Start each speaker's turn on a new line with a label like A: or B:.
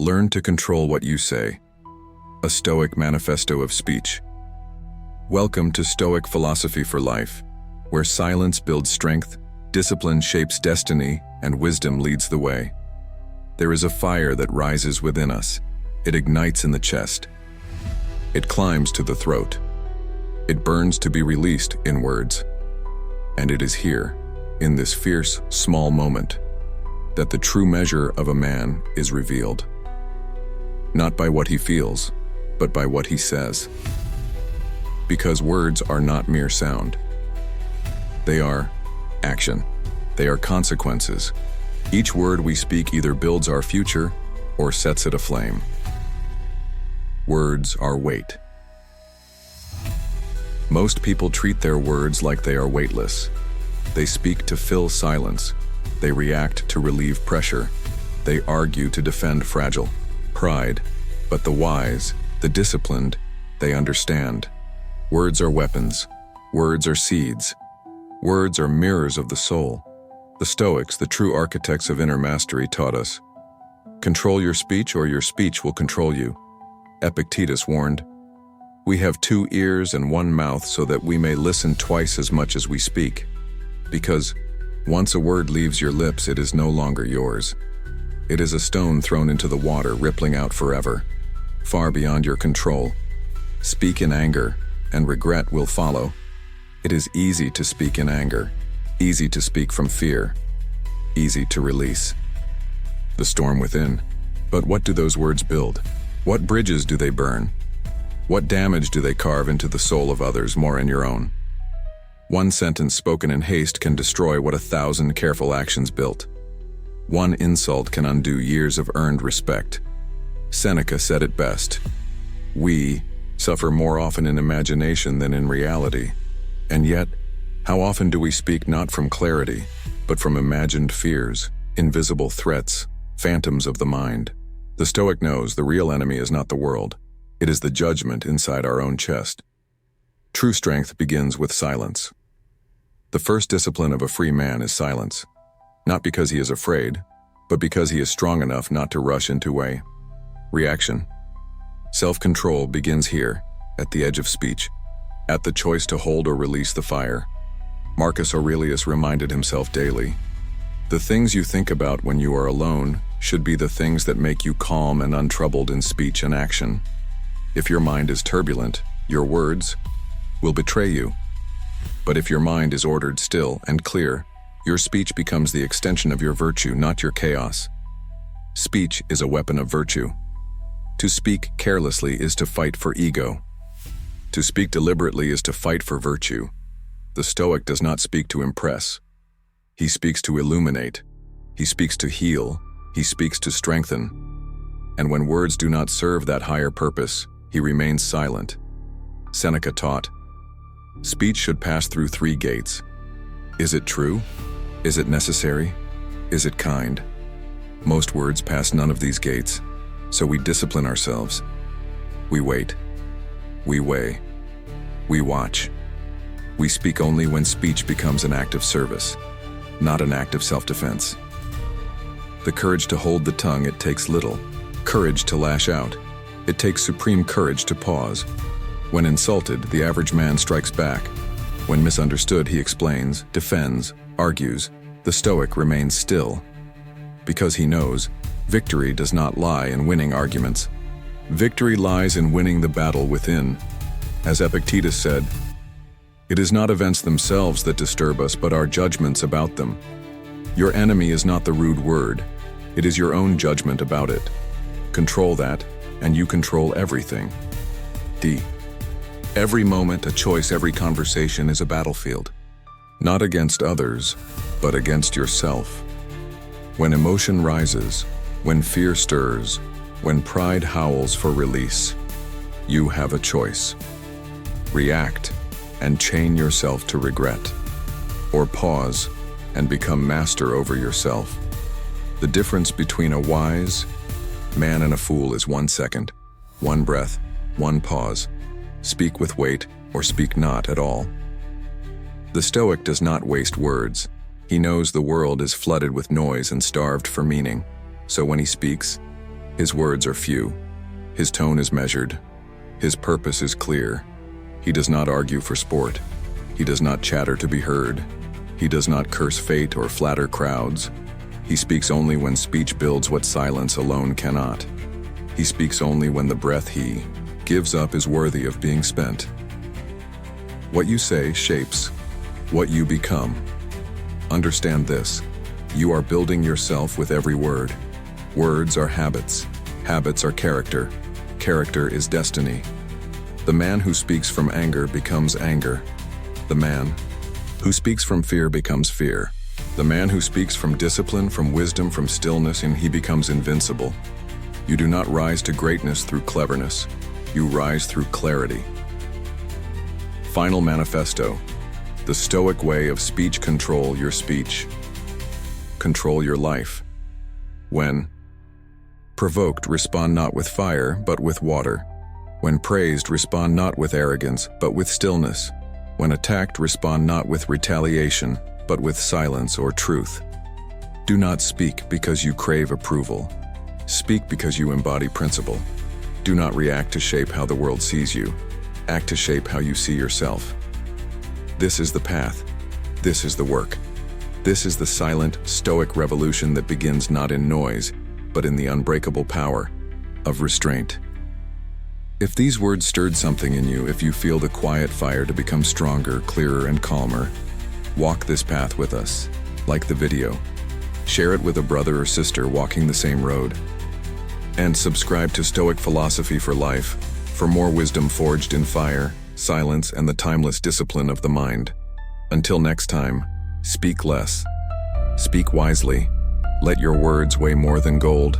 A: Learn to control what you say. A Stoic manifesto of speech. Welcome to Stoic philosophy for life, where silence builds strength, discipline shapes destiny, and wisdom leads the way. There is a fire that rises within us. It ignites in the chest. It climbs to the throat. It burns to be released in words. And it is here, in this fierce, small moment, that the true measure of a man is revealed. Not by what he feels, but by what he says. Because words are not mere sound. They are action. They are consequences. Each word we speak either builds our future or sets it aflame. Words are weight. Most people treat their words like they are weightless. They speak to fill silence. They react to relieve pressure. They argue to defend fragile pride. But the wise, the disciplined, they understand. Words are weapons. Words are seeds. Words are mirrors of the soul. The Stoics, the true architects of inner mastery, taught us, control your speech or your speech will control you. Epictetus warned, we have 2 ears and 1 mouth so that we may listen twice as much as we speak. Because once a word leaves your lips, it is no longer yours. It is a stone thrown into the water, rippling out forever, far beyond your control. Speak in anger, and regret will follow. It is easy to speak in anger, easy to speak from fear, easy to release the storm within. But what do those words build? What bridges do they burn? What damage do they carve into the soul of others, more in your own? One sentence spoken in haste can destroy what 1,000 careful actions built. One insult can undo years of earned respect. Seneca said it best, we suffer more often in imagination than in reality. And yet, how often do we speak not from clarity, but from imagined fears, invisible threats, phantoms of the mind? The Stoic knows the real enemy is not the world. It is the judgment inside our own chest. True strength begins with silence. The first discipline of a free man is silence, not because he is afraid, but because he is strong enough not to rush into a reaction. Self-control begins here, at the edge of speech, at the choice to hold or release the fire. Marcus Aurelius reminded himself daily, the things you think about when you are alone should be the things that make you calm and untroubled in speech and action. If your mind is turbulent, your words will betray you. But if your mind is ordered, still, and clear, your speech becomes the extension of your virtue, not your chaos. Speech is a weapon of virtue. To speak carelessly is to fight for ego. To speak deliberately is to fight for virtue. The Stoic does not speak to impress. He speaks to illuminate. He speaks to heal. He speaks to strengthen. And when words do not serve that higher purpose, he remains silent. Seneca taught, speech should pass through 3 gates. Is it true? Is it necessary? Is it kind? Most words pass none of these gates, so we discipline ourselves. We wait. We weigh. We watch. We speak only when speech becomes an act of service, not an act of self-defense. The courage to hold the tongue, it takes little. Courage to lash out. It takes supreme courage to pause. When insulted, the average man strikes back. When misunderstood, he explains, defends, argues. The Stoic remains still. Because he knows, victory does not lie in winning arguments. Victory lies in winning the battle within. As Epictetus said, it is not events themselves that disturb us, but our judgments about them. Your enemy is not the rude word. It is your own judgment about it. Control that, and you control everything. D. Every moment, a choice, every conversation is a battlefield. Not against others, but against yourself. When emotion rises, when fear stirs, when pride howls for release, you have a choice. React and chain yourself to regret, or pause and become master over yourself. The difference between a wise man and a fool is 1 second, 1 breath, 1 pause. Speak with weight or speak not at all. The Stoic does not waste words. He knows the world is flooded with noise and starved for meaning. So when he speaks, His words are few. His tone is measured. His purpose is clear. He does not argue for sport. He does not chatter to be heard. He does not curse fate or flatter crowds. He speaks only when speech builds what silence alone cannot. He speaks only when the breath he gives up is worthy of being spent. What you say shapes what you become. Understand this. You are building yourself with every word. Words are habits. Habits are character. Character is destiny. The man who speaks from anger becomes anger. The man who speaks from fear becomes fear. The man who speaks from discipline, from wisdom, from stillness, and he becomes invincible. You do not rise to greatness through cleverness. You rise through clarity. Final manifesto. The Stoic way of speech. Control your speech. Control your life. When provoked, respond not with fire, but with water. When praised, respond not with arrogance, but with stillness. When attacked, respond not with retaliation, but with silence or truth. Do not speak because you crave approval. Speak because you embody principle. Do not react to shape how the world sees you. Act to shape how you see yourself. This is the path. This is the work. This is the silent, stoic revolution that begins not in noise, but in the unbreakable power of restraint. If these words stirred something in you, if you feel the quiet fire to become stronger, clearer, and calmer, walk this path with us. Like the video. Share it with a brother or sister walking the same road. And subscribe to Stoic Philosophy for Life for more wisdom forged in fire, silence, and the timeless discipline of the mind. Until next time, speak less. Speak wisely. Let your words weigh more than gold.